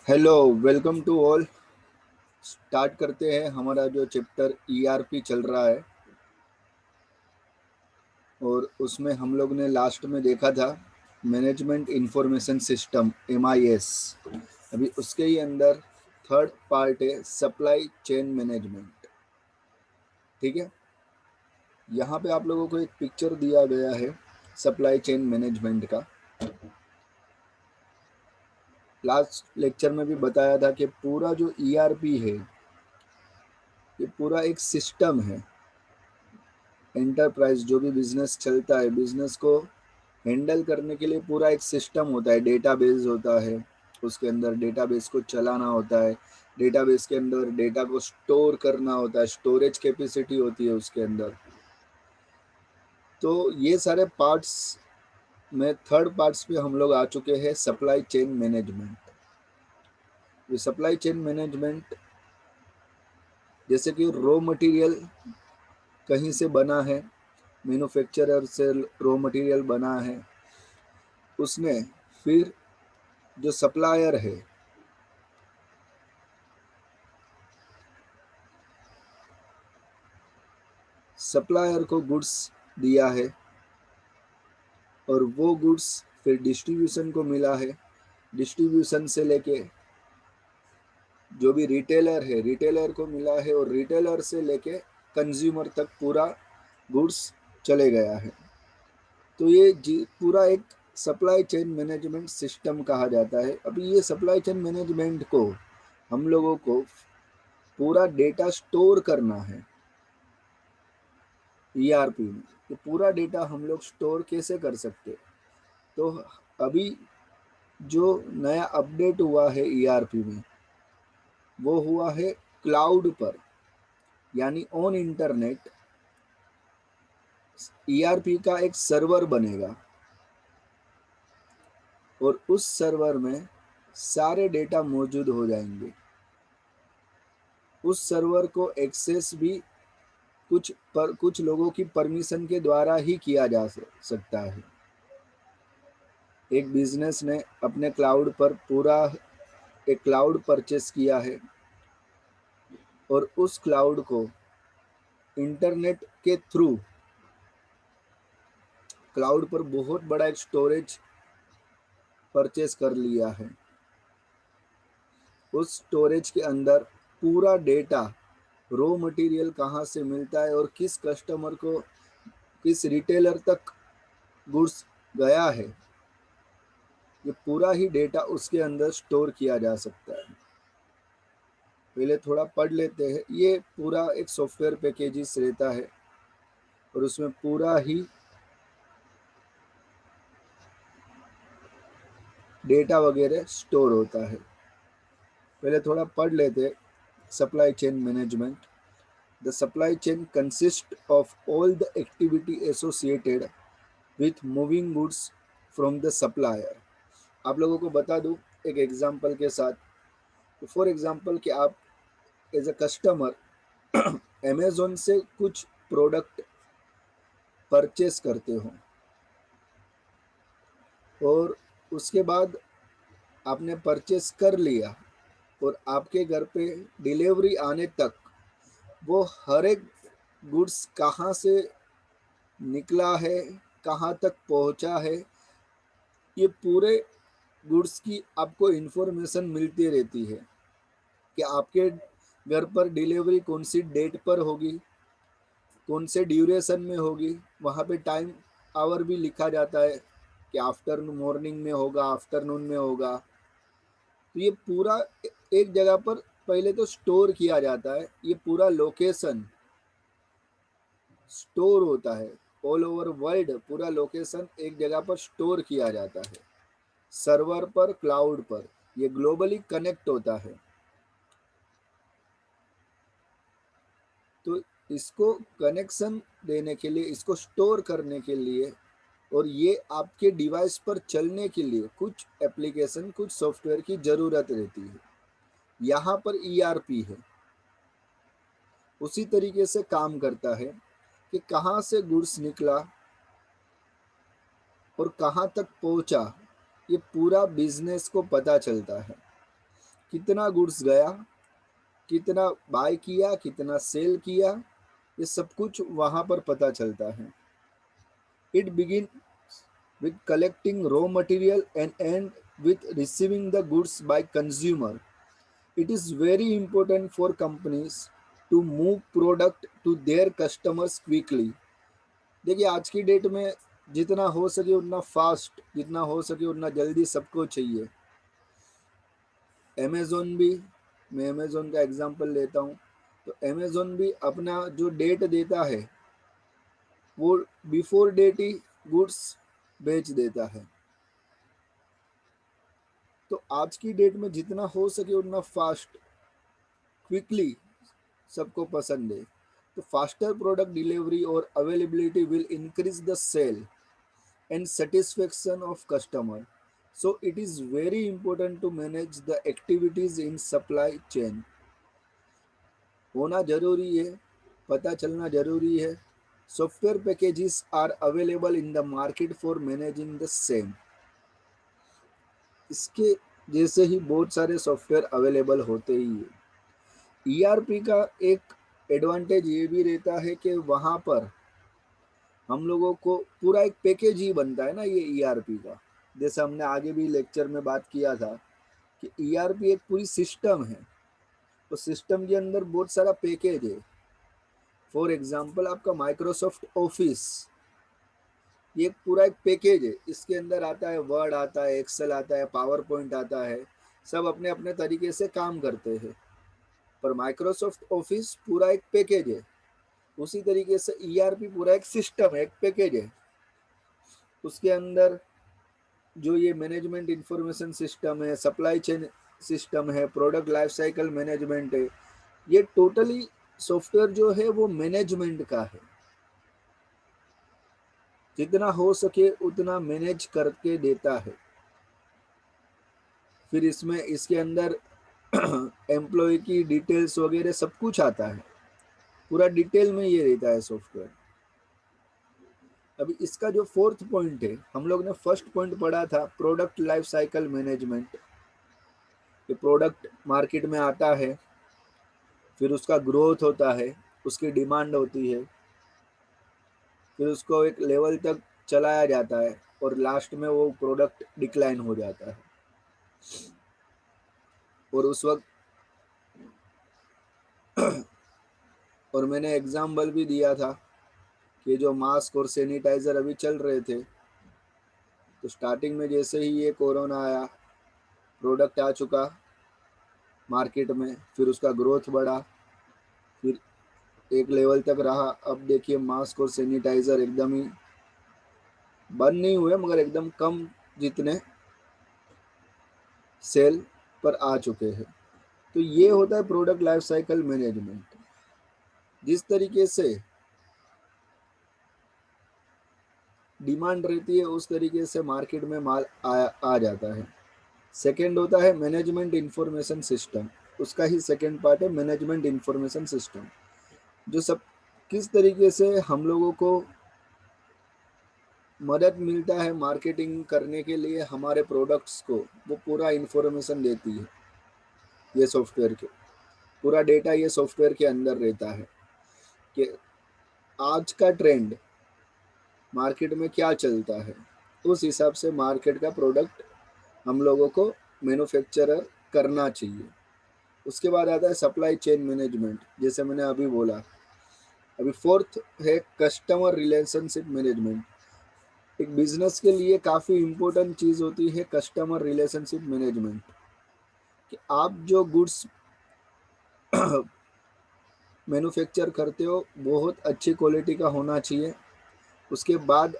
Hello, welcome to all. Start करते हैं। हमारा जो चैप्टर ईआरपी चल रहा है और उसमें हम लोग ने लास्ट में देखा था मैनेजमेंट इंफॉर्मेशन सिस्टम एमआईएस। अभी उसके ही अंदर थर्ड पार्ट है सप्लाई चेन मैनेजमेंट। ठीक है, यहाँ पे आप लोगों को एक पिक्चर दिया गया है सप्लाई चेन मैनेजमेंट का। लास्ट लेक्चर में भी बताया था कि पूरा जो ईआरपी है ये पूरा एक सिस्टम है। एंटरप्राइज जो भी बिजनेस चलता है, बिजनेस को हैंडल करने के लिए पूरा एक सिस्टम होता है, डेटाबेस होता है। उसके अंदर डेटाबेस को चलाना होता है, डेटाबेस के अंदर डेटा को स्टोर करना होता है, स्टोरेज कैपेसिटी होती है उसके अंदर। तो ये सारे पार्ट्स में थर्ड पार्ट्स पे हम लोग आ चुके हैं सप्लाई चेन मैनेजमेंट। ये सप्लाई चेन मैनेजमेंट जैसे कि रॉ मटेरियल कहीं से बना है, मैन्युफैक्चरर से रॉ मटेरियल बना है, उसने फिर जो सप्लायर है सप्लायर को गुड्स दिया है और वो गुड्स फिर डिस्ट्रीब्यूशन को मिला है। डिस्ट्रीब्यूशन से लेके जो भी रिटेलर है, रिटेलर को मिला है और रिटेलर से लेके कंज्यूमर तक पूरा गुड्स चले गया है। तो ये पूरा एक सप्लाई चेन मैनेजमेंट सिस्टम कहा जाता है। अभी ये सप्लाई चेन मैनेजमेंट को हम लोगों को पूरा डेटा स्टोर करना है ईआरपी में। तो पूरा डेटा हम लोग स्टोर कैसे कर सकते? तो अभी जो नया अपडेट हुआ है ईआरपी में वो हुआ है क्लाउड पर, यानी ऑन इंटरनेट ईआरपी का एक सर्वर बनेगा और उस सर्वर में सारे डेटा मौजूद हो जाएंगे। उस सर्वर को एक्सेस भी कुछ लोगों की परमिशन के द्वारा ही किया जा सकता है। एक बिजनेस ने अपने क्लाउड पर पूरा एक क्लाउड परचेस किया है और उस क्लाउड को इंटरनेट के थ्रू क्लाउड पर बहुत बड़ा एक स्टोरेज परचेस कर लिया है। उस स्टोरेज के अंदर पूरा डेटा, रॉ मटेरियल कहाँ से मिलता है और किस कस्टमर को, किस रिटेलर तक गुड्स गया है, ये पूरा ही डेटा उसके अंदर स्टोर किया जा सकता है। पहले थोड़ा पढ़ लेते हैं। ये पूरा एक सॉफ्टवेयर पैकेजेस रहता है और उसमें पूरा ही डेटा वगैरह स्टोर होता है। पहले थोड़ा पढ़ लेते हैं। Supply chain management. The supply chain consist of all the activity associated with moving goods from the supplier. आप लोगों को बता दूं एक एग्जांपल के साथ। फॉर एग्जांपल कि आप एज अ कस्टमर अमेजोन से कुछ प्रोडक्ट परचेस करते हो और उसके बाद आपने परचेस कर लिया और आपके घर पे डिलीवरी आने तक वो हर एक गुड्स कहाँ से निकला है, कहाँ तक पहुँचा है, ये पूरे गुड्स की आपको इन्फॉर्मेशन मिलती रहती है कि आपके घर पर डिलीवरी कौन सी डेट पर होगी, कौन से ड्यूरेशन में होगी। वहाँ पे टाइम आवर भी लिखा जाता है कि आफ्टरनून, मॉर्निंग में होगा, आफ्टरनून में होगा। तो ये पूरा एक जगह पर पहले तो स्टोर किया जाता है। ये पूरा लोकेशन स्टोर होता है ऑल ओवर वर्ल्ड। पूरा लोकेशन एक जगह पर स्टोर किया जाता है सर्वर पर, क्लाउड पर। ये ग्लोबली कनेक्ट होता है। तो इसको कनेक्शन देने के लिए, इसको स्टोर करने के लिए और ये आपके डिवाइस पर चलने के लिए कुछ एप्लीकेशन, कुछ सॉफ्टवेयर की ज़रूरत रहती है। यहाँ पर ईआरपी है, उसी तरीके से काम करता है कि कहाँ से गुड्स निकला और कहाँ तक पहुँचा, ये पूरा बिजनेस को पता चलता है। कितना गुड्स गया, कितना बाय किया, कितना सेल किया, ये सब कुछ वहाँ पर पता चलता है। It begin with collecting raw material and end with receiving the goods by consumer. It is very important for companies to move product to their customers quickly. देखिए आज की डेट में जितना हो सके उतना फास्ट, जितना हो सके उतना जल्दी सबको चाहिए। अमेज़ोन भी, मैं अमेज़ोन का एग्जांपल लेता हूँ, तो अमेज़ोन भी अपना जो डेट देता है वो बिफोर डेट ही गुड्स बेच देता है। तो आज की डेट में जितना हो सके उतना फास्ट, क्विकली सबको पसंद है। तो फास्टर प्रोडक्ट डिलीवरी और availability will increase the sale and satisfaction of customer. So it is very important to manage the activities in supply chain. होना जरूरी है, पता चलना जरूरी है। Software packages are available in the market for managing the same. इसके जैसे ही बहुत सारे सॉफ्टवेयर अवेलेबल होते ही है। ईआरपी का एक एडवांटेज ये भी रहता है कि वहाँ पर हम लोगों को पूरा एक पैकेज ही बनता है ना ये ईआरपी का। जैसे हमने आगे भी लेक्चर में बात किया था कि ईआरपी एक पूरी सिस्टम है, तो सिस्टम के अंदर बहुत सारा पैकेज है। फॉर एग्जांपल आपका माइक्रोसॉफ्ट ऑफिस, ये एक पूरा एक पैकेज है। इसके अंदर आता है वर्ड, आता है एक्सेल, आता है पावर पॉइंट, आता है, सब अपने अपने तरीके से काम करते हैं। पर माइक्रोसॉफ्ट ऑफिस पूरा एक पैकेज है। उसी तरीके से ईआरपी पूरा एक सिस्टम है, एक पैकेज है। उसके अंदर जो ये मैनेजमेंट इंफॉर्मेशन सिस्टम है, सप्लाई चेन सिस्टम है, प्रोडक्ट लाइफ साइकिल मैनेजमेंट है, ये टोटली सॉफ्टवेयर जो है वो मैनेजमेंट का है। जितना हो सके उतना मैनेज करके देता है। फिर इसमें इसके अंदर एम्प्लॉय की डिटेल्स वगैरह सब कुछ आता है, पूरा डिटेल में ये रहता है सॉफ्टवेयर। अभी इसका जो फोर्थ पॉइंट है, हम लोग ने फर्स्ट पॉइंट पढ़ा था प्रोडक्ट लाइफ साइकिल मैनेजमेंट। ये प्रोडक्ट मार्केट में आता है, फिर उसका ग्रोथ होता है, उसकी डिमांड होती है, फिर उसको एक लेवल तक चलाया जाता है और लास्ट में वो प्रोडक्ट डिक्लाइन हो जाता है। और उस वक्त और मैंने एग्जाम्पल भी दिया था कि जो मास्क और सैनिटाइज़र अभी चल रहे थे, तो स्टार्टिंग में जैसे ही ये कोरोना आया, प्रोडक्ट आ चुका मार्केट में, फिर उसका ग्रोथ बढ़ा, फिर एक लेवल तक रहा। अब देखिए मास्क और सैनिटाइज़र एकदम ही बंद नहीं हुए, मगर एकदम कम जितने सेल पर आ चुके हैं। तो ये होता है प्रोडक्ट लाइफ साइकिल मैनेजमेंट। जिस तरीके से डिमांड रहती है उस तरीके से मार्केट में माल आ जाता है। सेकंड होता है मैनेजमेंट इंफॉर्मेशन सिस्टम, उसका ही सेकंड पार्ट है मैनेजमेंट इंफॉर्मेशन सिस्टम, जो सब किस तरीके से हम लोगों को मदद मिलता है मार्केटिंग करने के लिए हमारे प्रोडक्ट्स को, वो पूरा इंफॉर्मेशन देती है। ये सॉफ्टवेयर के पूरा डेटा ये सॉफ्टवेयर के अंदर रहता है कि आज का ट्रेंड मार्केट में क्या चलता है, उस हिसाब से मार्केट का प्रोडक्ट हम लोगों को मैन्युफैक्चरर करना चाहिए। उसके बाद आता है सप्लाई चेन मैनेजमेंट, जैसे मैंने अभी बोला। अभी फोर्थ है कस्टमर रिलेशनशिप मैनेजमेंट। एक बिजनेस के लिए काफ़ी इम्पोर्टेंट चीज़ होती है कस्टमर रिलेशनशिप मैनेजमेंट, कि आप जो गुड्स मैन्युफैक्चर करते हो बहुत अच्छी क्वालिटी का होना चाहिए। उसके बाद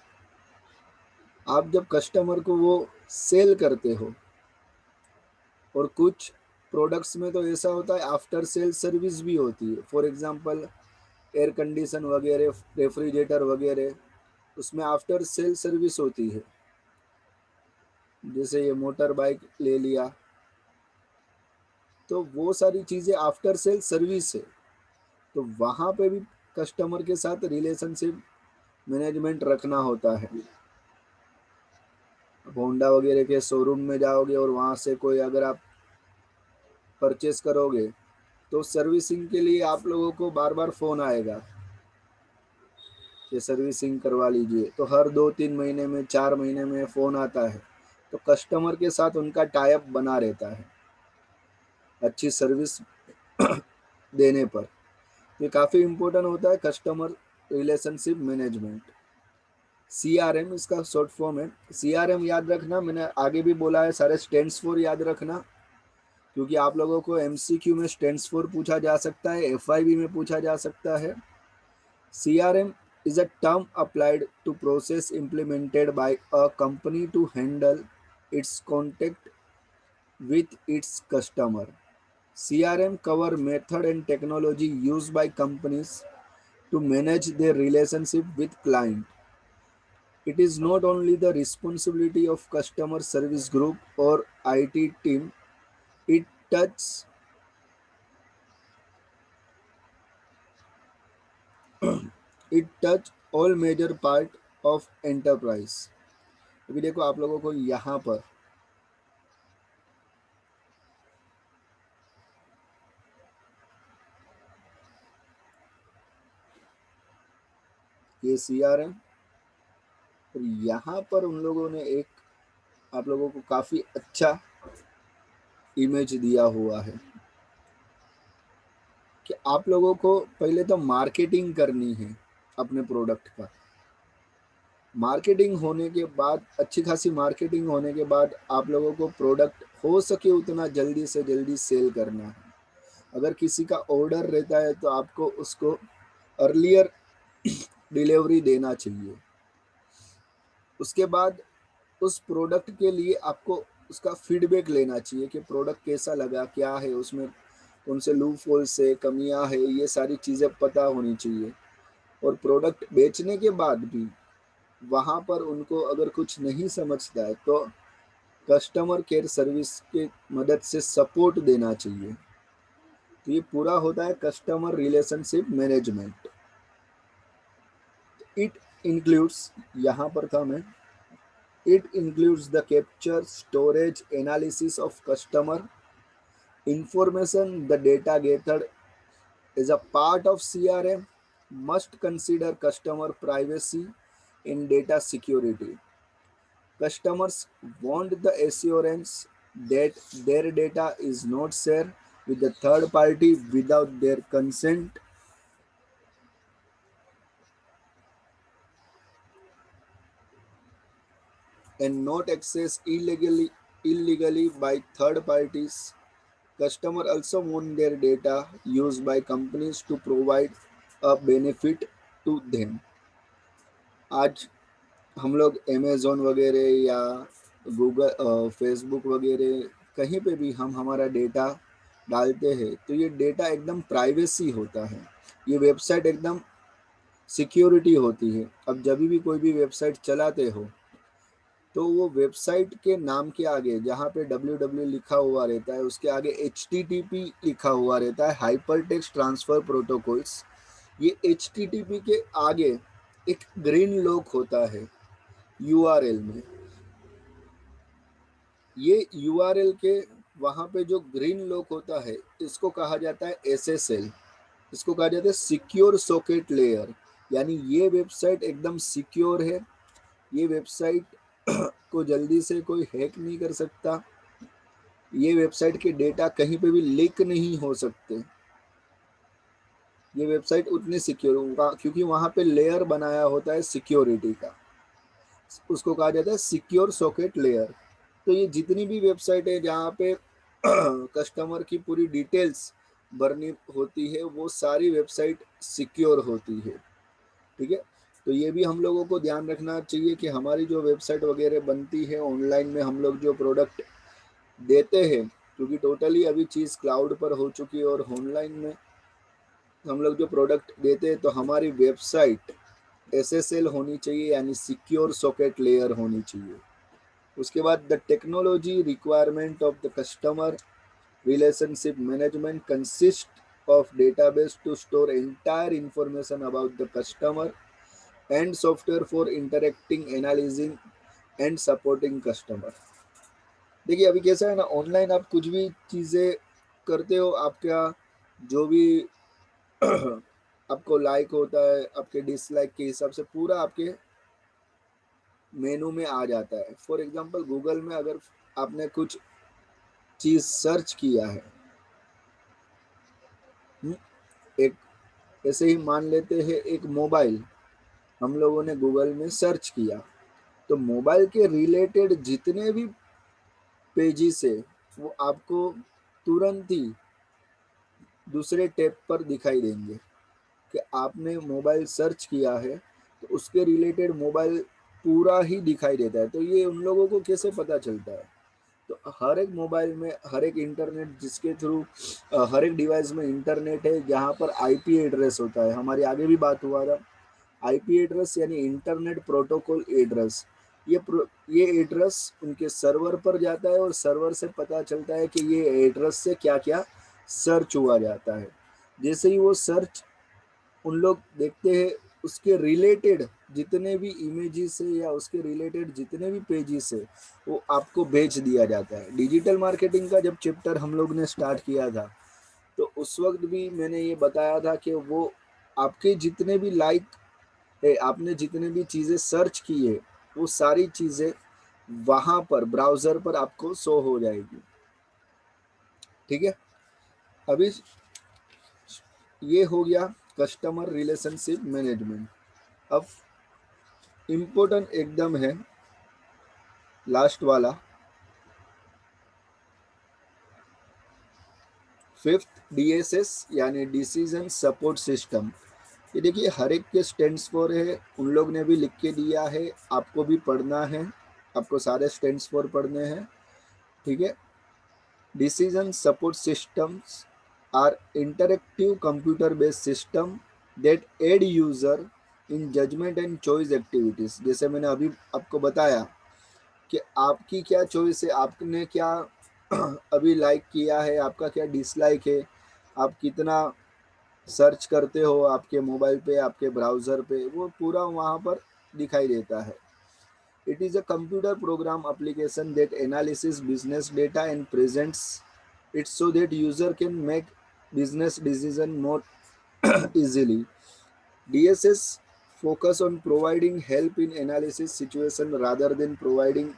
आप जब कस्टमर को वो सेल करते हो, और कुछ प्रोडक्ट्स में तो ऐसा होता है आफ्टर सेल सर्विस भी होती है। फॉर एग्जांपल एयर कंडीशन वगैरह, रेफ्रिजरेटर वगैरह, उसमें आफ्टर सेल सर्विस होती है। जैसे ये मोटर बाइक ले लिया, तो वो सारी चीज़ें आफ्टर सेल सर्विस है। तो वहाँ पे भी कस्टमर के साथ रिलेशनशिप मैनेजमेंट रखना होता है। होंडा वगैरह के शोरूम में जाओगे और वहाँ से कोई अगर आप परचेस करोगे तो सर्विसिंग के लिए आप लोगों को बार बार फ़ोन आएगा कि सर्विसिंग करवा लीजिए, तो हर 2-3 महीने में, 4 महीने में फ़ोन आता है। तो कस्टमर के साथ उनका टाई अप बना रहता है अच्छी सर्विस देने पर। ये काफ़ी इम्पोर्टेंट होता है कस्टमर रिलेशनशिप मैनेजमेंट। CRM इसका शॉर्ट फॉर्म है। CRM याद रखना, मैंने आगे भी बोला है, सारे स्टैंड्स फॉर याद रखना, क्योंकि आप लोगों को MCQ में स्टैंड्स फॉर पूछा जा सकता है, FIB में पूछा जा सकता है। CRM is a term applied to process implemented by a company to handle its contact with its customer. CRM cover method and technology used by companies to manage their relationship with client. It is not only the responsibility of customer service group or IT team, it touches it touch all major part of enterprise. अभी देखो आप लोगों को यहाँ पर ये CRM और यहाँ पर उन लोगों ने एक आप लोगों को काफ़ी अच्छा इमेज दिया हुआ है कि आप लोगों को पहले तो मार्केटिंग करनी है अपने प्रोडक्ट का। मार्केटिंग होने के बाद, अच्छी खासी मार्केटिंग होने के बाद आप लोगों को प्रोडक्ट हो सके उतना जल्दी से जल्दी सेल करना है। अगर किसी का ऑर्डर रहता है तो आपको उसको अर्लियर डिलीवरी देना चाहिए। उसके बाद उस प्रोडक्ट के लिए आपको उसका फीडबैक लेना चाहिए कि प्रोडक्ट कैसा लगा, क्या है उसमें, कौन से लूप होल्स है, कमियां है, ये सारी चीज़ें पता होनी चाहिए। और प्रोडक्ट बेचने के बाद भी वहाँ पर उनको अगर कुछ नहीं समझता है तो कस्टमर केयर सर्विस के मदद से सपोर्ट देना चाहिए। तो ये पूरा होता है customer relationship management. It includes, यहाँ पर था मैं, it includes the capture, storage, analysis of customer information. The data gathered is a part of CRM must consider customer privacy and data security. Customers want the assurance that their data is not shared with the third party without their consent and not accessed illegally by third parties. Customers also want their data used by companies to provide a benefit to them. आज हम लोग Amazon वगैरह या Google Facebook वगैरह कहीं पे भी हम हमारा डेटा डालते हैं तो ये डेटा एकदम प्राइवेसी होता है, ये वेबसाइट एकदम सिक्योरिटी होती है। अब जब भी कोई भी वेबसाइट चलाते हो तो वो वेबसाइट के नाम के आगे जहाँ पे www लिखा हुआ रहता है उसके आगे HTTP लिखा हुआ रहता है, हाइपर टेक्स्ट ट्रांसफर प्रोटोकॉल्स। ये HTTP के आगे एक ग्रीन लॉक होता है URL में। ये URL के वहाँ पे जो ग्रीन लॉक होता है इसको कहा जाता है SSL, इसको कहा जाता है सिक्योर सॉकेट लेयर। यानी ये वेबसाइट एकदम सिक्योर है, ये वेबसाइट को जल्दी से कोई हैक नहीं कर सकता, ये वेबसाइट के डेटा कहीं पे भी लीक नहीं हो सकते। ये वेबसाइट उतनी सिक्योर होगा क्योंकि वहाँ पे लेयर बनाया होता है सिक्योरिटी का, उसको कहा जाता है सिक्योर सॉकेट लेयर। तो ये जितनी भी वेबसाइट है जहाँ पे कस्टमर की पूरी डिटेल्स भरनी होती है वो सारी वेबसाइट सिक्योर होती है। ठीक है, तो ये भी हम लोगों को ध्यान रखना चाहिए कि हमारी जो वेबसाइट वगैरह बनती है ऑनलाइन में, हम लोग जो प्रोडक्ट देते हैं, क्योंकि टोटली अभी चीज़ क्लाउड पर हो चुकी है और ऑनलाइन में हम लोग जो प्रोडक्ट देते हैं तो हमारी वेबसाइट SSL होनी चाहिए, यानी सिक्योर सॉकेट लेयर होनी चाहिए। उसके बाद the technology requirement of the customer relationship management consist of database to store entire information about the customer and software for interacting, analysing and supporting customer. देखिए अभी कैसा है ना, ऑनलाइन आप कुछ भी चीज़ें करते हो, आपका जो भी आपको लाइक होता है, आपके डिसलाइक के हिसाब से पूरा आपके मेनू में आ जाता है। फॉर एग्जांपल गूगल में अगर आपने कुछ चीज़ सर्च किया है, एक ऐसे ही मान लेते हैं एक मोबाइल हम लोगों ने गूगल में सर्च किया, तो मोबाइल के रिलेटेड जितने भी पेजेस है वो आपको तुरंत ही दूसरे टैब पर दिखाई देंगे कि आपने मोबाइल सर्च किया है, तो उसके रिलेटेड मोबाइल पूरा ही दिखाई देता है। तो ये उन लोगों को कैसे पता चलता है? तो हर एक मोबाइल में हर एक इंटरनेट जिसके थ्रू हर एक डिवाइस में इंटरनेट है, जहाँ पर आईपी एड्रेस होता है, हमारी आगे भी बात हुआ था। आईपी एड्रेस यानी इंटरनेट प्रोटोकॉल एड्रेस। ये एड्रेस उनके सर्वर पर जाता है और सर्वर से पता चलता है कि ये एड्रेस से क्या क्या सर्च हुआ जाता है। जैसे ही वो सर्च उन लोग देखते हैं, उसके रिलेटेड जितने भी इमेजेस है या उसके रिलेटेड जितने भी पेजेस है वो आपको भेज दिया जाता है। डिजिटल मार्केटिंग का जब चैप्टर हम लोग ने स्टार्ट किया था, तो उस वक्त भी मैंने ये बताया था कि वो आपके जितने भी लाइक है, आपने जितने भी चीज़ें सर्च की है, वो सारी चीज़ें वहाँ पर ब्राउज़र पर आपको शो हो जाएगी। ठीक है, अभी ये हो गया कस्टमर रिलेशनशिप मैनेजमेंट। अब इम्पोर्टेंट एकदम है लास्ट वाला, फिफ्थ डीएसएस यानी डिसीजन सपोर्ट सिस्टम। ये देखिए हर एक के स्टैंड्स फॉर है, उन लोग ने भी लिख के दिया है, आपको भी पढ़ना है, आपको सारे स्टैंड्स फॉर पढ़ने हैं। ठीक है, decision support systems are interactive computer based system that aid user in judgement and choice activities. जैसे मैंने अभी आपको बताया कि आपकी क्या चॉइस है, आपने क्या अभी लाइक किया है, आपका क्या डिसलाइक है, आप कितना सर्च करते हो आपके मोबाइल पे, आपके ब्राउज़र पे, वो पूरा वहाँ पर दिखाई देता है। It is a computer program application that analyzes business data and presents it so that user can make business decision more easily. DSS focus on providing help in analysis situation rather than providing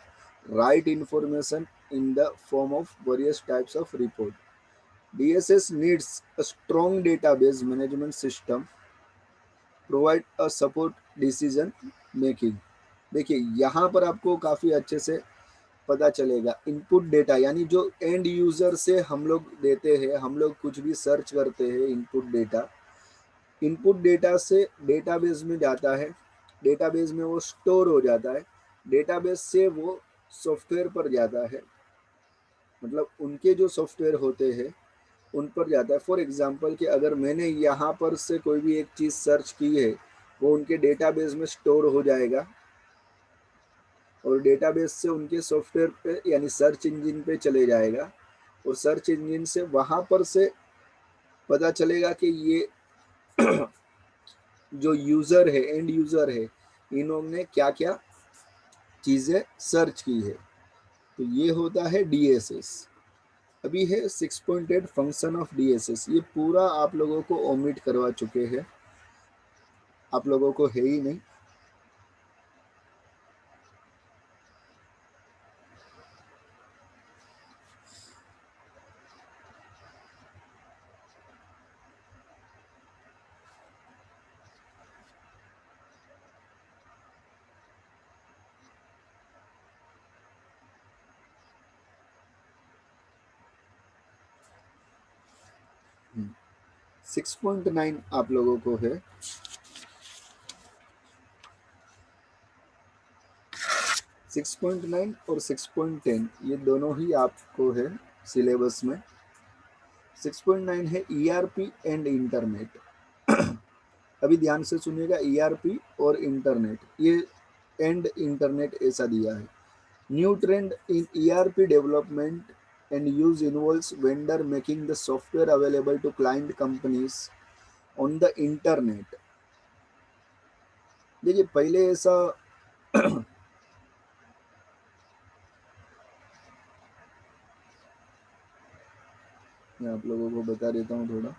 right information in the form of various types of report. DSS needs a strong database management system, provide a support decision making। देखिए यहाँ पर आपको काफ़ी अच्छे से पता चलेगा। Input data यानी जो एंड यूज़र से हम लोग देते हैं, हम लोग कुछ भी सर्च करते हैं, इनपुट डेटा से डेटाबेस में जाता है, डेटाबेस में वो स्टोर हो जाता है, डेटाबेस से वो सॉफ्टवेयर पर जाता है, मतलब उनके जो सॉफ्टवेयर होते हैं उन पर जाता है। फॉर एग्जांपल कि अगर मैंने यहाँ पर से कोई भी एक चीज़ सर्च की है, वो उनके डेटाबेस में स्टोर हो जाएगा और डेटाबेस से उनके सॉफ्टवेयर पे यानी सर्च इंजन पे चले जाएगा और सर्च इंजन से वहाँ पर से पता चलेगा कि ये जो यूज़र है, एंड यूज़र है, इन्होंने क्या क्या चीज़ें सर्च की है। तो ये होता है डीएसएस। अभी है 6.8 फंक्शन ऑफ डीएसएस। ये पूरा आप लोगों को ओमिट करवा चुके हैं, आप लोगों को है ही नहीं। हम्म, 6.9 आप लोगों को है। 6.9 और 6.10 ये दोनों ही आपको है सिलेबस में। 6.9 है ईआरपी एंड इंटरनेट। अभी ध्यान से सुनिएगा, ईआरपी और इंटरनेट, ये एंड इंटरनेट ऐसा दिया है। New trend in ERP development and use involves vendor making the software available to client companies on the internet. देखिए पहले ऐसा मैं आप लोगों को बता देता हूँ थोड़ा।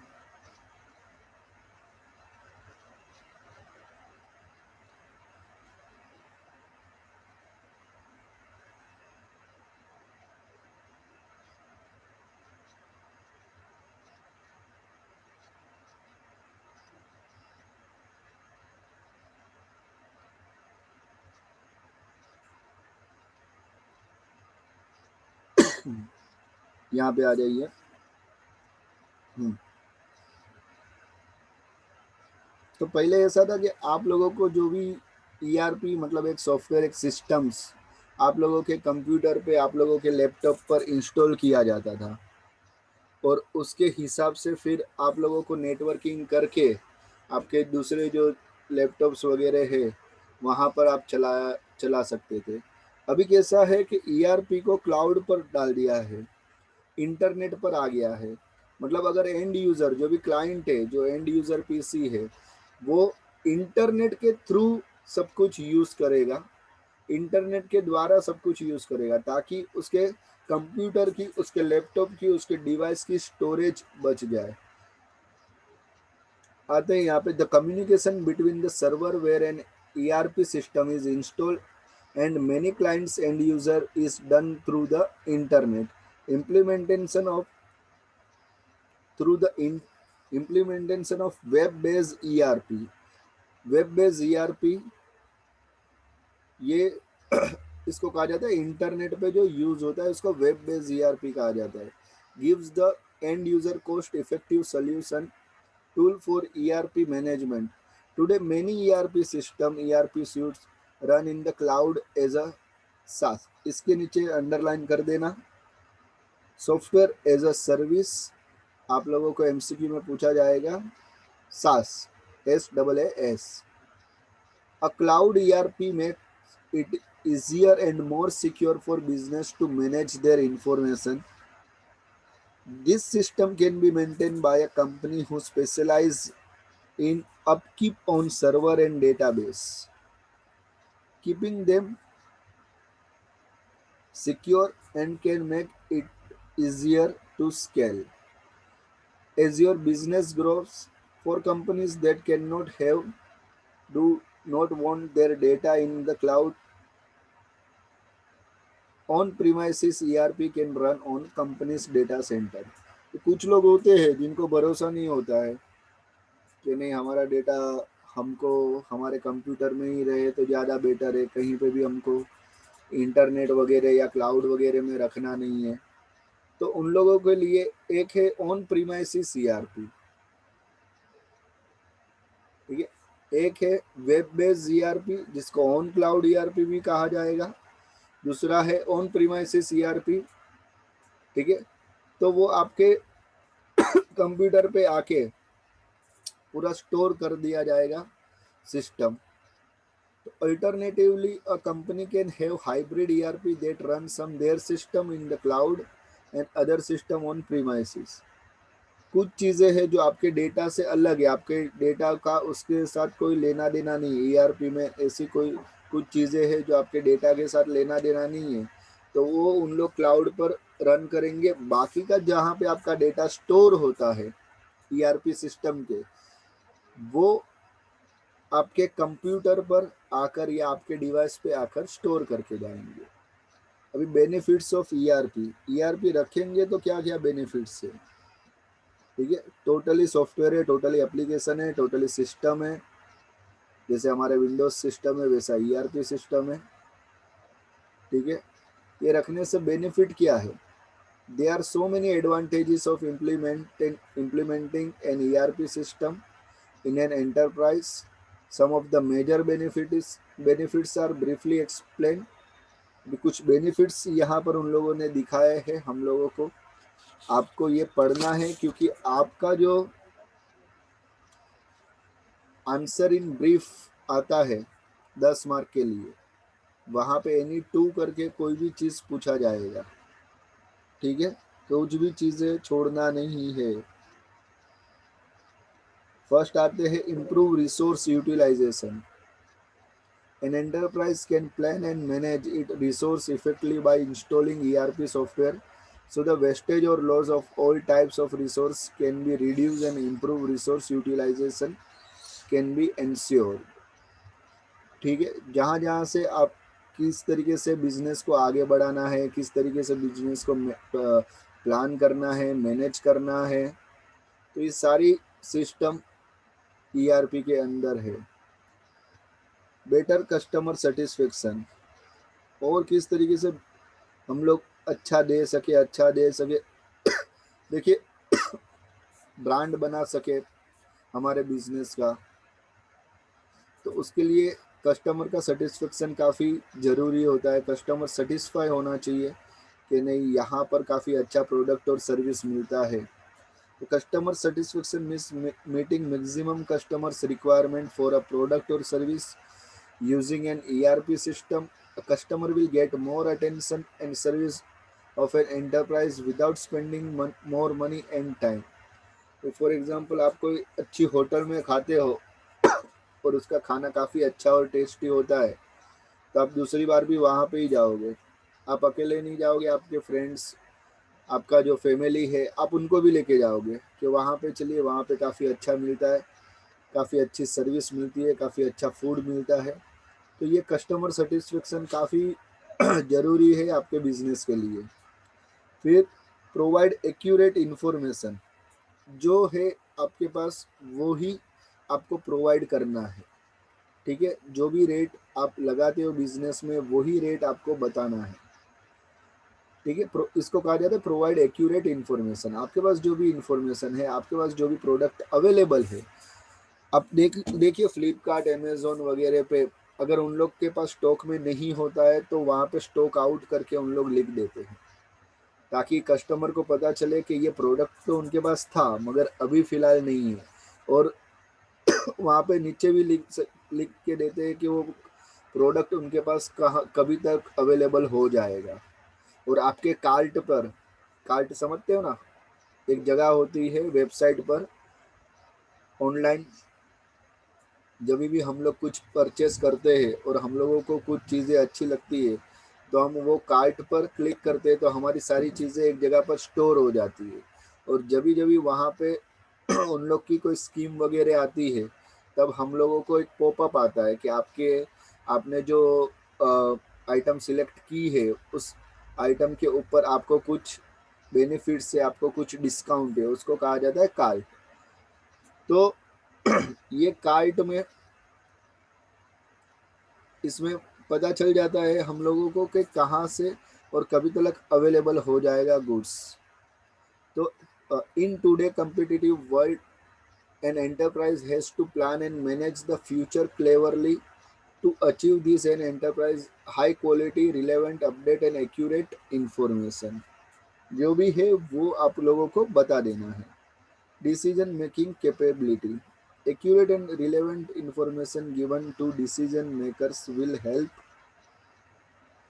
यहाँ पे आ जाइए। तो पहले ऐसा था कि आप लोगों को जो भी ईआरपी मतलब एक सॉफ्टवेयर, एक सिस्टम्स आप लोगों के कंप्यूटर पे, आप लोगों के लैपटॉप पर इंस्टॉल किया जाता था, और उसके हिसाब से फिर आप लोगों को नेटवर्किंग करके आपके दूसरे जो लैपटॉप्स वगैरह है वहाँ पर आप चला सकते थे। अभी कैसा है कि ईआरपी को क्लाउड पर डाल दिया है, इंटरनेट पर आ गया है। मतलब अगर एंड यूज़र जो भी क्लाइंट है, जो एंड यूज़र पीसी है, वो इंटरनेट के थ्रू सब कुछ यूज़ करेगा, इंटरनेट के द्वारा सब कुछ यूज़ करेगा, ताकि उसके कंप्यूटर की, उसके लैपटॉप की, उसके डिवाइस की स्टोरेज बच जाए। आते हैं यहाँ पे, the communication between the server where an ERP system is installed and many clients end user is done through the internet implementation of through the implementation of web based ERP। Web based ERP ये इसको कहा जाता है, internet पे जो use होता है उसको वेब बेस्ड ईआरपी कहा जाता है। Gives the end user cost effective solution tool for ERP management. Today, many ERP system, ERP suites run in the cloud as a SaaS। इसके नीचे अंडरलाइन कर देना, सॉफ्टवेयर एज अ सर्विस। आप लोगों को एमसीक्यू में पूछा जाएगा, SaaS, SaaS। A cloud ERP makes it easier and more secure for business to manage their information। This system can be maintained by a company who specialize in upkeep on server and database, keeping them secure and can make it easier to scale. As your business grows, for companies that cannot have do not want their data in the cloud, on premises ERP can run on company's data center। तो कुछ लोग होते हैं जिनको भरोसा नहीं होता है कि नहीं, हमारा डेटा हमको हमारे कंप्यूटर में ही रहे तो ज़्यादा बेटर है, कहीं पे भी हमको इंटरनेट वगैरह या क्लाउड वगैरह में रखना नहीं है। तो उन लोगों के लिए एक है ऑन प्रीमाइसिस ईआरपी, ठीक है। एक है वेब बेस्ड ईआरपी जिसको ऑन क्लाउड ईआरपी भी कहा जाएगा। दूसरा है ऑन प्रीमाइसिस ईआरपी, ठीक है। तो वो आपके कंप्यूटर पे आके पूरा स्टोर कर दिया जाएगा system. Alternatively, a company can have hybrid ERP that runs some their system in the cloud and other system on premises। कुछ चीज़ें हैं जो आपके डेटा से अलग है, आपके डेटा का उसके साथ कोई लेना देना नहीं है। ईआरपी में ऐसी कोई कुछ चीज़ें हैं जो आपके डेटा के साथ लेना देना नहीं है, तो वो उन लोग क्लाउड पर रन करेंगे। बाकी का जहाँ पे आपका डेटा स्टोर होता है ईआरपी सिस्टम के, वो आपके कंप्यूटर पर आकर या आपके डिवाइस पे आकर स्टोर करके जाएंगे। अभी बेनिफिट्स ऑफ ईआरपी, ईआरपी रखेंगे तो क्या क्या बेनिफिट्स है, ठीक है। टोटली सॉफ्टवेयर है, टोटली एप्लीकेशन है, टोटली सिस्टम है। जैसे हमारे विंडोज सिस्टम है वैसा ईआरपी सिस्टम है, ठीक है। ये रखने से बेनिफिट क्या है? There are so many advantages of implementing an ERP system in an enterprise। Some of the major benefits are briefly explained। कुछ बेनिफिट्स यहाँ पर उन लोगों ने दिखाए हैं हम लोगों को, आपको ये पढ़ना है क्योंकि आपका जो आंसर इन ब्रीफ आता है 10 मार्क के लिए, वहाँ पे एनी टू करके कोई भी चीज़ पूछा जाएगा, ठीक है। कुछ भी चीज़ें छोड़ना नहीं है। फर्स्ट आते हैं improve resource utilization. An enterprise can plan and manage its resource effectively by installing ERP software So the wastage or loss of all types of resource can be reduced and improved resource utilization can be ensured. ठीक है, जहाँ जहाँ से आप किस तरीके से business को आगे बढ़ाना है, किस तरीके से बिजनेस को प्लान करना है, मैनेज करना है, तो ये सारी सिस्टम ईआरपी के अंदर है। बेटर कस्टमर सेटिस्फेक्शन, और किस तरीके से हम लोग अच्छा दे सके देखिए ब्रांड बना सके हमारे बिजनेस का, तो उसके लिए कस्टमर का सेटिस्फेक्शन काफ़ी ज़रूरी होता है। कस्टमर सेटिस्फाई होना चाहिए कि नहीं, यहाँ पर काफ़ी अच्छा प्रोडक्ट और सर्विस मिलता है। तो customer satisfaction means meeting maximum customers requirement for a product और service using an ERP system. Customer will get more attention and service of an enterprise without spending more money and time. तो for example, आप कोई अच्छी hotel में खाते हो और उसका खाना काफ़ी अच्छा और टेस्टी होता है, तो आप दूसरी बार भी वहाँ पे ही जाओगे। आप अकेले नहीं जाओगे, आपके फ्रेंड्स, आपका जो फैमिली है, आप उनको भी लेके जाओगे कि वहाँ पे चलिए, वहाँ पे काफ़ी अच्छा मिलता है, काफ़ी अच्छी सर्विस मिलती है, काफ़ी अच्छा फूड मिलता है। तो ये कस्टमर सेटिस्फेक्शन काफ़ी ज़रूरी है आपके बिजनेस के लिए। फिर प्रोवाइड एक्यूरेट इन्फॉर्मेशन, जो है आपके पास वो ही आपको प्रोवाइड करना है। ठीक है, जो भी रेट आप लगाते हो बिजनेस में वही रेट आपको बताना है। ठीक है, इसको कहा जाता है प्रोवाइड एक्यूरेट इन्फॉर्मेशन। आपके पास जो भी इंफॉर्मेशन है, आपके पास जो भी प्रोडक्ट अवेलेबल है, आप देखिए फ्लिपकार्ट, अमेजोन वगैरह पे, अगर उन लोग के पास स्टॉक में नहीं होता है तो वहाँ पे स्टॉक आउट करके उन लोग लिख देते हैं, ताकि कस्टमर को पता चले कि ये प्रोडक्ट तो उनके पास था मगर अभी फ़िलहाल नहीं है। और वहाँ पे नीचे भी लिख के देते हैं कि वो प्रोडक्ट उनके पास कहाँ कभी तक अवेलेबल हो जाएगा। और आपके कार्ट पर, कार्ट समझते हो ना, एक जगह होती है वेबसाइट पर ऑनलाइन, जब भी हम लोग कुछ परचेस करते हैं और हम लोगों को कुछ चीज़ें अच्छी लगती है तो हम वो कार्ट पर क्लिक करते हैं, तो हमारी सारी चीज़ें एक जगह पर स्टोर हो जाती है। और जब भी वहाँ पे उन लोग की कोई स्कीम वगैरह आती है, तब हम लोगों को एक पॉपअप आता है कि आपने जो आइटम सिलेक्ट की है उस आइटम के ऊपर आपको कुछ बेनिफिट्स है, आपको कुछ डिस्काउंट है, उसको कहा जाता है कार्ट। तो ये कार्ट में, इसमें पता चल जाता है हम लोगों को कि कहाँ से और कभी तक अवेलेबल हो जाएगा गुड्स। तो in today competitive world, an enterprise has to plan and manage the future cleverly. To achieve this, an enterprise high quality, relevant, update and accurate information जो भी है वो आप लोगों को बता देना है। Decision making capability, accurate and relevant information given to decision makers will help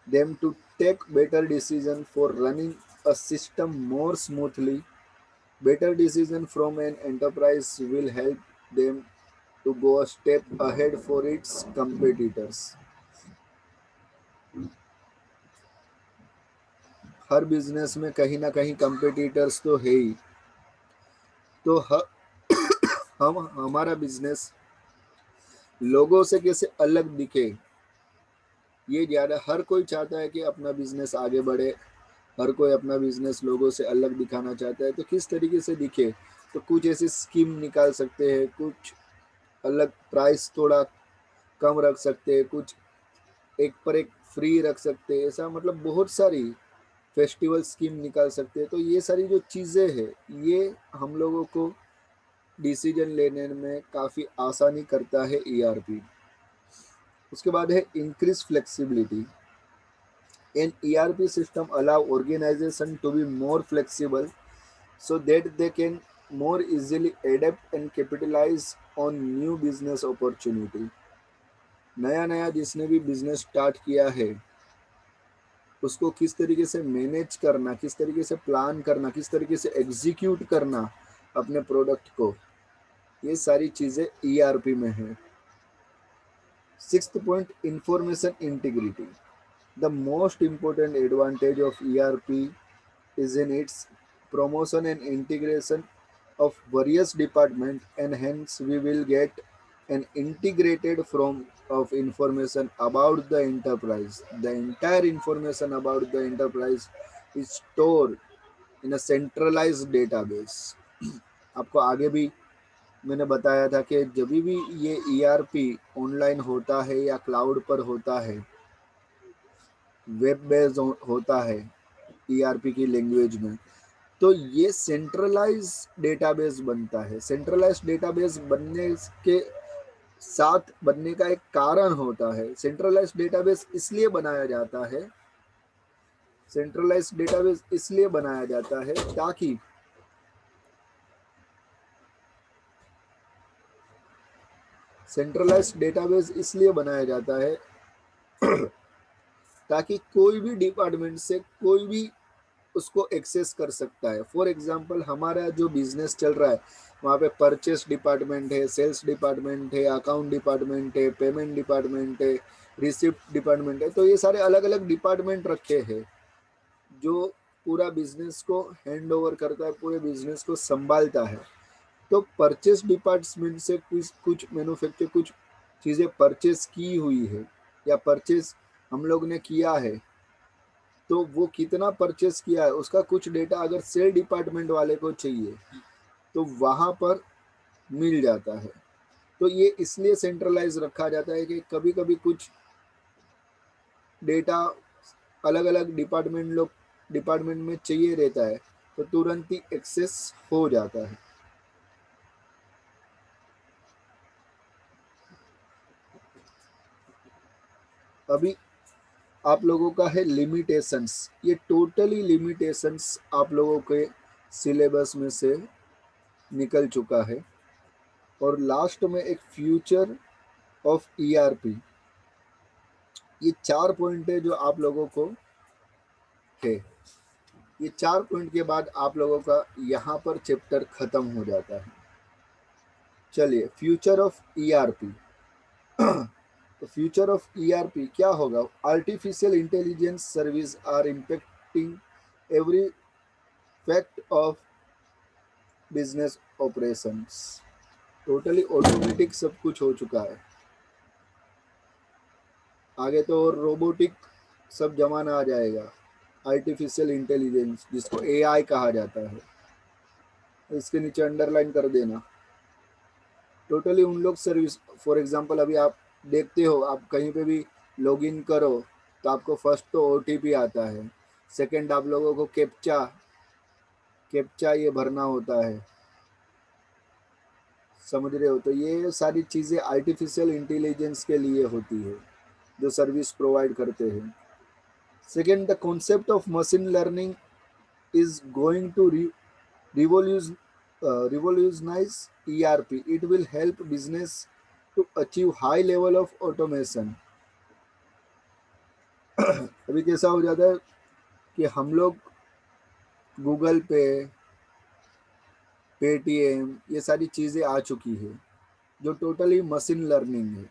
them to take better decision for running a system more smoothly. Better decision from an enterprise will help them to go a step ahead for its competitors. Her business में कहीं ना कहीं competitors तो है ही। तो हम हमारा business लोगों से कैसे अलग दिखे, ये ज़्यादा हर कोई चाहता है कि अपना बिजनेस आगे बढ़े। हर कोई अपना बिजनेस लोगों से अलग दिखाना चाहता है। तो किस तरीके से दिखे, तो कुछ ऐसी स्कीम निकाल सकते हैं, कुछ अलग प्राइस थोड़ा कम रख सकते हैं, कुछ एक पर एक फ्री रख सकते हैं, ऐसा मतलब बहुत सारी फेस्टिवल स्कीम निकाल सकते हैं। तो ये सारी जो चीज़ें हैं, ये हम लोगों को डिसीजन लेने में काफ़ी आसानी करता है ईआरपी। उसके बाद है increase flexibility. An ERP system allow organization to be more flexible so that they can more easily adapt and capitalize on new business opportunity। नया नया जिसने भी बिजनेस स्टार्ट किया है उसको किस तरीके से मैनेज करना, किस तरीके से प्लान करना, किस तरीके से एग्जीक्यूट करना अपने प्रोडक्ट को, ये सारी चीज़ें ईआरपी में है। Sixth point, information integrity. The most important advantage of ERP is in its promotion and integration of various departments, and hence we will get an integrated from of information about the enterprise. The entire information about the enterprise is stored in a centralized database. आपको आगे भी मैंने बताया था कि जब भी ये ईआरपी ऑनलाइन होता है या क्लाउड पर होता है, वेब बेस्ड होता है ईआरपी की लैंग्वेज में, तो ये सेंट्रलाइज डेटाबेस बनता है। सेंट्रलाइज डेटाबेस बनने के साथ बनने का एक कारण होता है। सेंट्रलाइज डेटाबेस इसलिए बनाया जाता है, सेंट्रलाइज डेटाबेस इसलिए बनाया जाता है ताकि सेंट्रलाइज डेटाबेस इसलिए बनाया जाता है ताकि कोई भी डिपार्टमेंट से कोई भी उसको एक्सेस कर सकता है। फॉर एग्जांपल हमारा जो बिजनेस चल रहा है, वहाँ पे परचेस डिपार्टमेंट है, सेल्स डिपार्टमेंट है, अकाउंट डिपार्टमेंट है, पेमेंट डिपार्टमेंट है, रिसिप्ट डिपार्टमेंट है। तो ये सारे अलग अलग डिपार्टमेंट रखे हैं जो पूरा बिजनेस को हैंड ओवर करता है, पूरे बिजनेस को संभालता है। तो परचेस डिपार्टमेंट से कुछ कुछ मैन्युफैक्चर कुछ चीज़ें परचेस की हुई है या परचेस हम लोग ने किया है, तो वो कितना परचेस किया है उसका कुछ डेटा अगर सेल डिपार्टमेंट वाले को चाहिए तो वहाँ पर मिल जाता है। तो ये इसलिए सेंट्रलाइज रखा जाता है कि कभी कभी कुछ डेटा अलग अलग डिपार्टमेंट में चाहिए रहता है, तो तुरंत ही एक्सेस हो जाता है। अभी आप लोगों का है लिमिटेशंस। ये टोटली लिमिटेशंस आप लोगों के सिलेबस में से निकल चुका है। और लास्ट में एक फ्यूचर ऑफ ईआरपी, ये 4 पॉइंट है जो आप लोगों को है। ये 4 पॉइंट के बाद आप लोगों का यहाँ पर चैप्टर खत्म हो जाता है। चलिए, फ्यूचर ऑफ ईआरपी। तो फ्यूचर ऑफ ईआरपी क्या होगा? Artificial intelligence service are impacting every fact of business operations. Totally automatic सब कुछ हो चुका है। आगे तो और रोबोटिक सब जमाना आ जाएगा। आर्टिफिशियल इंटेलिजेंस जिसको एआई कहा जाता है, इसके नीचे अंडरलाइन कर देना। टोटली उन लोग सर्विस, फॉर एग्जांपल अभी आप देखते हो, आप कहीं पे भी लॉगिन करो तो आपको फर्स्ट तो ओटीपी आता है, सेकंड आप लोगों को कैप्चा कैप्चा ये भरना होता है, समझ रहे हो? तो ये सारी चीज़ें आर्टिफिशियल इंटेलिजेंस के लिए होती है जो सर्विस प्रोवाइड करते हैं। Second, the concept of machine learning is going to revolutionize ERP. It will help business to achieve high level of automation. अभी कैसा हो जाता है कि हम लोग गूगल पे, पेटीएम, ये सारी चीज़ें आ चुकी है जो टोटली मशीन लर्निंग है।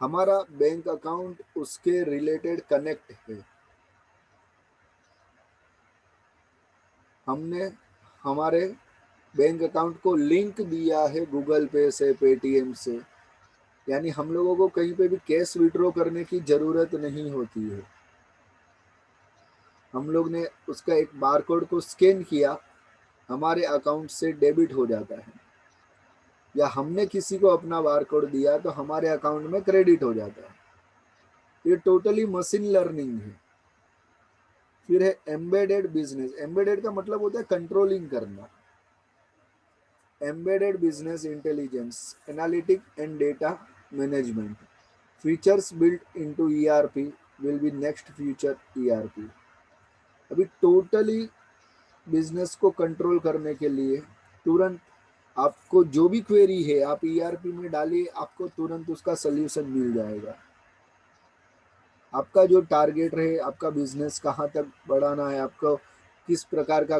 हमारा बैंक अकाउंट उसके रिलेटेड कनेक्ट है। हमने हमारे बैंक अकाउंट को लिंक दिया है गूगल पे से, पेटीएम से, यानी हम लोगों को कहीं पे भी कैश विड्रॉ करने की ज़रूरत नहीं होती है। हम लोग ने उसका एक बारकोड को स्कैन किया, हमारे अकाउंट से डेबिट हो जाता है, या हमने किसी को अपना बारकोड दिया तो हमारे अकाउंट में क्रेडिट हो जाता है। ये टोटली मशीन लर्निंग है। फिर है एम्बेडेड बिजनेस। एम्बेडेड का मतलब होता है कंट्रोलिंग करना। Embedded business intelligence, analytic and data management, features built into ERP will be next future ERP. अभी टोटली बिजनेस को कंट्रोल करने के लिए तुरंत आपको जो भी क्वेरी है आप ईआरपी में डालिए, आपको तुरंत उसका सल्यूशन मिल जाएगा। आपका जो टारगेट रहे, आपका बिजनेस कहाँ तक बढ़ाना है, आपको किस प्रकार का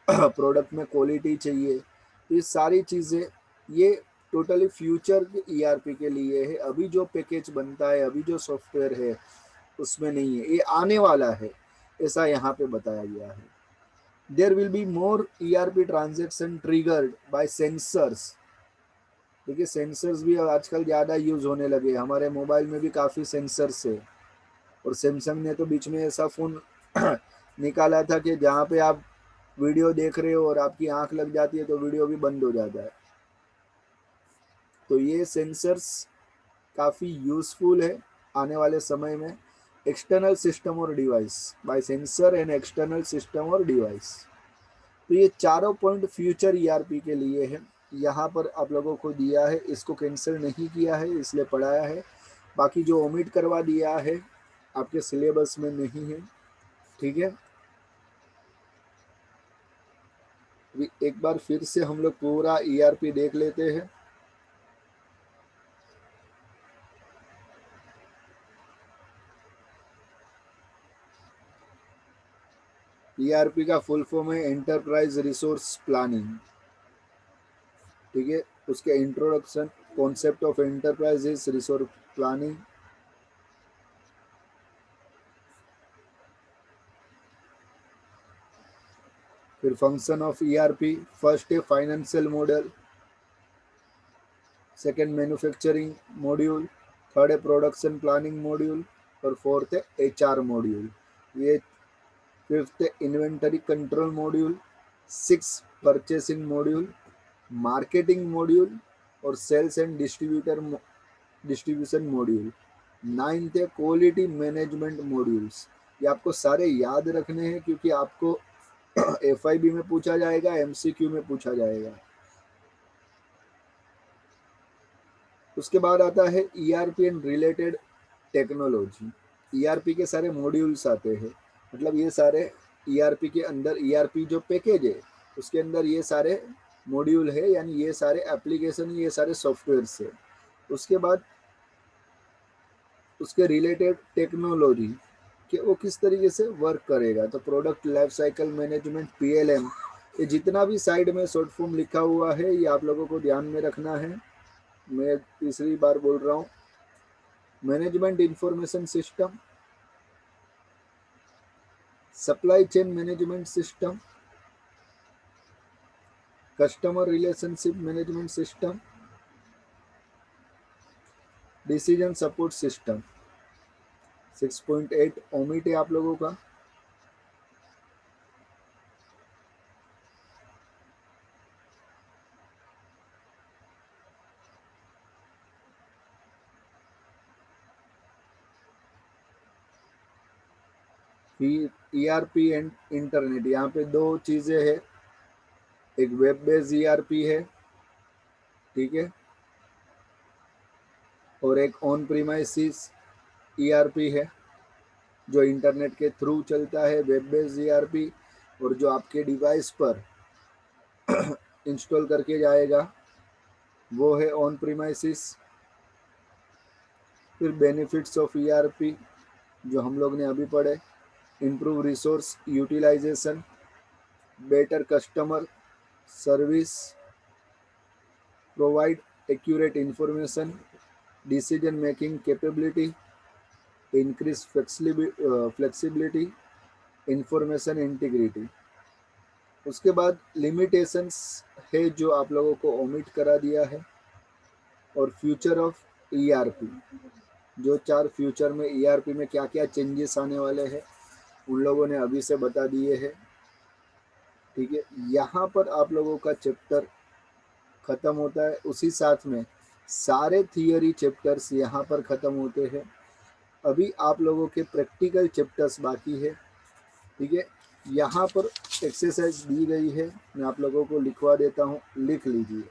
प्रोडक्ट में क्वालिटी चाहिए, ये सारी चीज़ें ये टोटली फ्यूचर ईआरपी के लिए है। अभी जो पैकेज बनता है, अभी जो सॉफ्टवेयर है उसमें नहीं है, ये आने वाला है। ऐसा यहाँ पे बताया गया है। There will be more ERP transaction triggered by sensors. देखिए सेंसर्स भी आजकल ज़्यादा यूज होने लगे, हमारे मोबाइल में भी काफ़ी सेंसर्स है। और सैमसंग ने तो बीच में ऐसा फ़ोन निकाला था कि जहाँ पे आप वीडियो देख रहे हो और आपकी आंख लग जाती है तो वीडियो भी बंद हो जाता है। तो ये सेंसर्स काफ़ी यूज़फुल है आने वाले समय में। एक्सटर्नल सिस्टम और device, by sensor and external system और डिवाइस। तो ये चारों पॉइंट फ्यूचर ईआरपी के लिए है। यहाँ पर आप लोगों को दिया है, इसको कैंसिल नहीं किया है इसलिए पढ़ाया है। बाकी जो ओमिट करवा दिया है आपके सिलेबस में नहीं है, ठीक है। एक बार फिर से हम लोग पूरा ईआरपी देख लेते हैं। ईआरपी का फुल फॉर्म है एंटरप्राइज रिसोर्स प्लानिंग, ठीक है। उसके introduction, concept of enterprise resource planning, फिर फंक्शन ऑफ ईआरपी। फर्स्ट है financial model, second manufacturing module, third है प्रोडक्शन प्लानिंग मॉड्यूल और फोर्थ है एचआर मॉड्यूल। ये फिफ्थ है inventory control module, six purchasing module, marketing module और sales and distribution module. Ninth है quality management modules. ये आपको सारे याद रखने हैं क्योंकि आपको एफआईबी में पूछा जाएगा, एमसीक्यू में पूछा जाएगा। उसके बाद आता है ERP and related technology. ERP के सारे मॉड्यूल्स आते हैं, मतलब ये सारे ईआरपी के अंदर, ईआरपी जो पैकेज है उसके अंदर ये सारे मॉड्यूल है, यानी ये सारे एप्लीकेशन, ये सारे सॉफ्टवेयर्स है। उसके बाद उसके रिलेटेड टेक्नोलॉजी कि वो किस तरीके से वर्क करेगा। तो product life cycle management, PLM, ये जितना भी साइड में शॉर्ट फॉर्म लिखा हुआ है ये आप लोगों को ध्यान में रखना है। मैं तीसरी बार बोल रहा हूँ। Management information system, supply chain management system, customer relationship management system, decision support system. 6.8 omit है आप लोगों का। फिर ईआरपी एंड इंटरनेट, यहाँ पे दो चीज़ें हैं, एक वेब बेस्ड ईआरपी है, ठीक है, और एक ऑन प्रीमाइसिस ईआरपी है जो इंटरनेट के थ्रू चलता है, वेब बेस्ड ईआरपी। और जो आपके डिवाइस पर इंस्टॉल करके जाएगा वो है ऑन प्रीमाइसिस। फिर बेनिफिट्स ऑफ ईआरपी जो हम लोग ने अभी पढ़े, improve resource utilization, better customer service, provide accurate information, decision making capability, increase flexibility, information integrity. उसके बाद लिमिटेशंस है जो आप लोगों को ओमिट करा दिया है। और फ्यूचर ऑफ ईआरपी, जो चार फ्यूचर में ईआरपी में क्या क्या चेंजेस आने वाले हैं उन लोगों ने अभी से बता दिए हैं, ठीक है। यहाँ पर आप लोगों का चैप्टर खत्म होता है, उसी साथ में सारे थियरी चैप्टर्स यहाँ पर खत्म होते हैं। अभी आप लोगों के प्रैक्टिकल चैप्टर्स बाकी है, ठीक है। यहाँ पर एक्सरसाइज दी गई है, मैं आप लोगों को लिखवा देता हूँ, लिख लीजिए।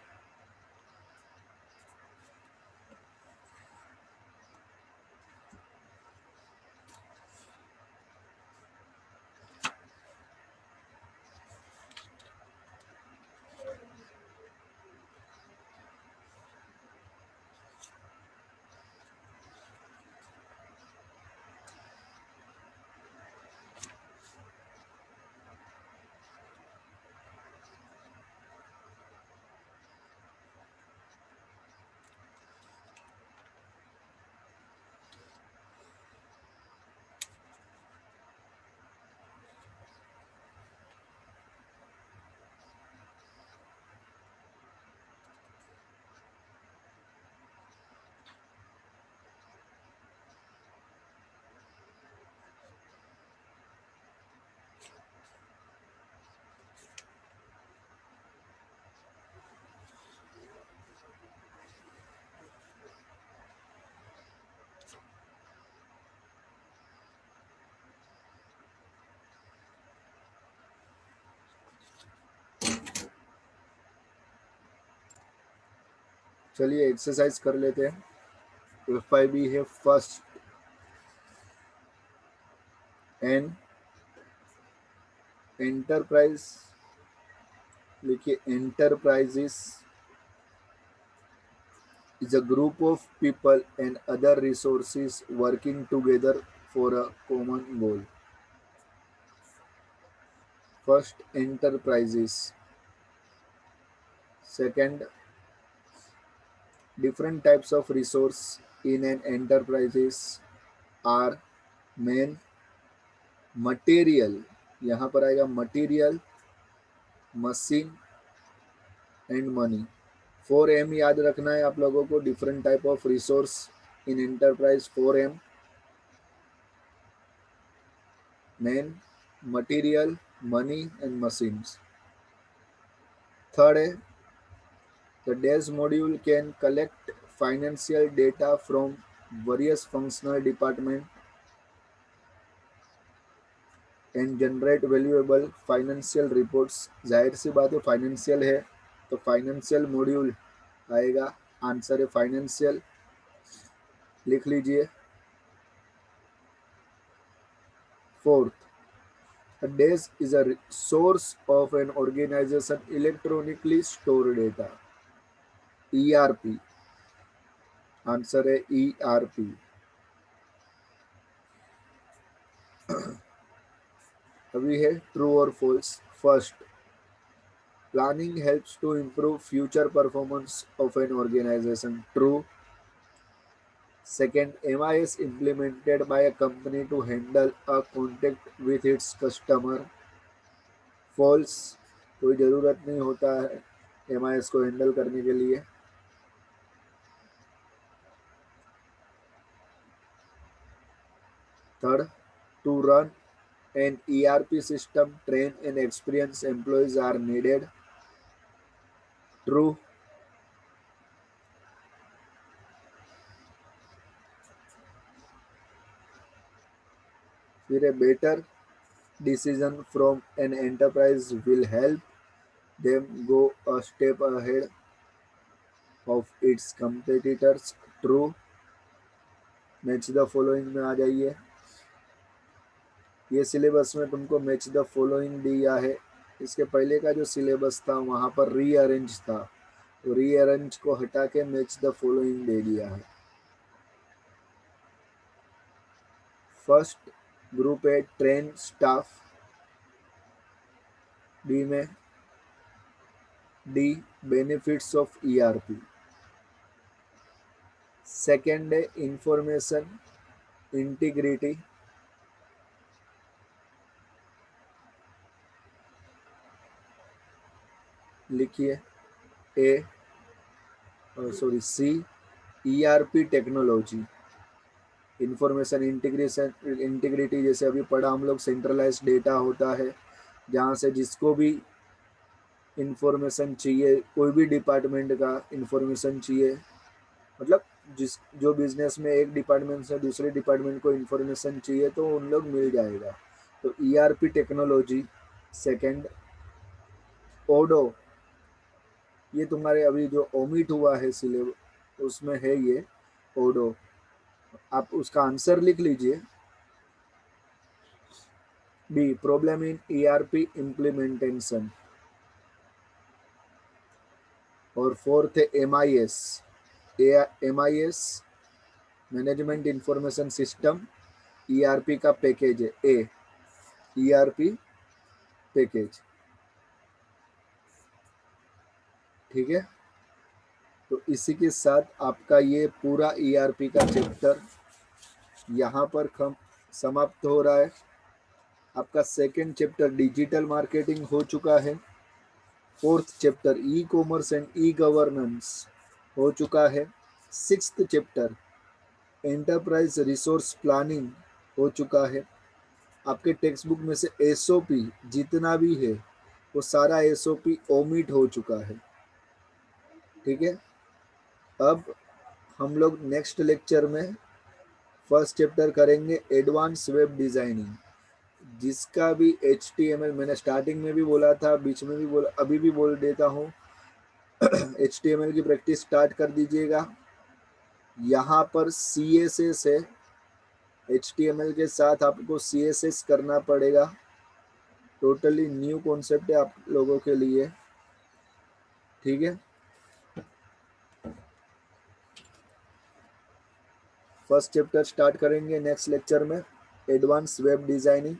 चलिए एक्सरसाइज कर लेते हैं। FIB है फर्स्ट एन एंटरप्राइज, लिखिए enterprises is a group of people and other resources working together for a common goal. First, enterprises. Second, different types of resource in an enterprises are main material. यहाँ पर आएगा material, machine and money. 4M याद रखना है आप लोगों को। Different type of resource in enterprise 4M, man, material, money and machines. Third है the DAS module can collect financial data from various functional departments and generate valuable financial reports। जाहिर सी बात है फाइनेंशियल है तो फाइनेंशियल मॉड्यूल आएगा। Answer है financial, लिख लीजिए। Fourth, a DAS is a source of an organization electronically stored data। ERP, answer है ERP। अभी है ट्रू और false. First, planning helps to improve future performance of an organization। True. Second, MIS implemented by a company to handle a contact with its customer। False। कोई ज़रूरत नहीं होता है MIS को हैंडल करने के लिए। Third, to run an ERP system, trained and experienced employees are needed। True। फिर a better decision from an enterprise will help them go a step ahead of its competitors। True। Match the following में आ जाइए। ये syllabus में तुमको match the following दिया है। इसके पहले का जो सिलेबस था वहाँ पर रीअरेंज था, तो रीअरेंज को हटा के मैच द फॉलोइंग दे दिया है। फर्स्ट ग्रुप है ट्रेन स्टाफ, बी में D benefits of ERP। Second है इंफॉर्मेशन इंटीग्रिटी, लिखिए A sorry C ERP technology. Information integration integrity जैसे अभी पढ़ा हम लोग, सेंट्रलाइज डेटा होता है जहाँ से जिसको भी इंफॉर्मेशन चाहिए, कोई भी डिपार्टमेंट का इंफॉर्मेशन चाहिए, मतलब जो बिजनेस में एक डिपार्टमेंट से दूसरे डिपार्टमेंट को इंफॉर्मेशन चाहिए तो उन लोग मिल जाएगा, तो ERP टेक्नोलॉजी। सेकंड ओडो, ये तुम्हारे अभी जो ओमिट हुआ है सिलेबस उसमें है ये ओडो, आप उसका आंसर लिख लीजिए। B problem in ERP implementation. और फोर्थ है MIS management information system, ERP का पैकेज है ए ERP पैकेज। ठीक है, तो इसी के साथ आपका ये पूरा ERP का चैप्टर यहाँ पर समाप्त हो रहा है। आपका सेकंड चैप्टर डिजिटल मार्केटिंग हो चुका है। Fourth chapter e commerce and e governance हो चुका है। Sixth chapter enterprise resource planning हो चुका है। आपके टेक्स्ट बुक में से SOP जितना भी है वो सारा SOP ओमिट हो चुका है। ठीक है, अब हम लोग नेक्स्ट लेक्चर में फर्स्ट चैप्टर करेंगे एडवांस वेब डिज़ाइनिंग, जिसका भी HTML मैंने स्टार्टिंग में भी बोला था, बीच में भी बोला, अभी भी बोल देता हूँ HTML की प्रैक्टिस स्टार्ट कर दीजिएगा। यहाँ पर CSS है, HTML के साथ आपको CSS करना पड़ेगा। टोटली न्यू कॉन्सेप्ट है आप लोगों के लिए, ठीक है। फर्स्ट चैप्टर स्टार्ट करेंगे नेक्स्ट लेक्चर में, एडवांस वेब डिजाइनिंग,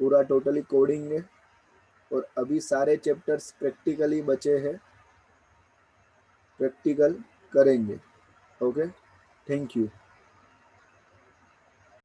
पूरा टोटली कोडिंग है। और अभी सारे चैप्टर्स प्रैक्टिकली बचे हैं, प्रैक्टिकल करेंगे। Okay, thank you.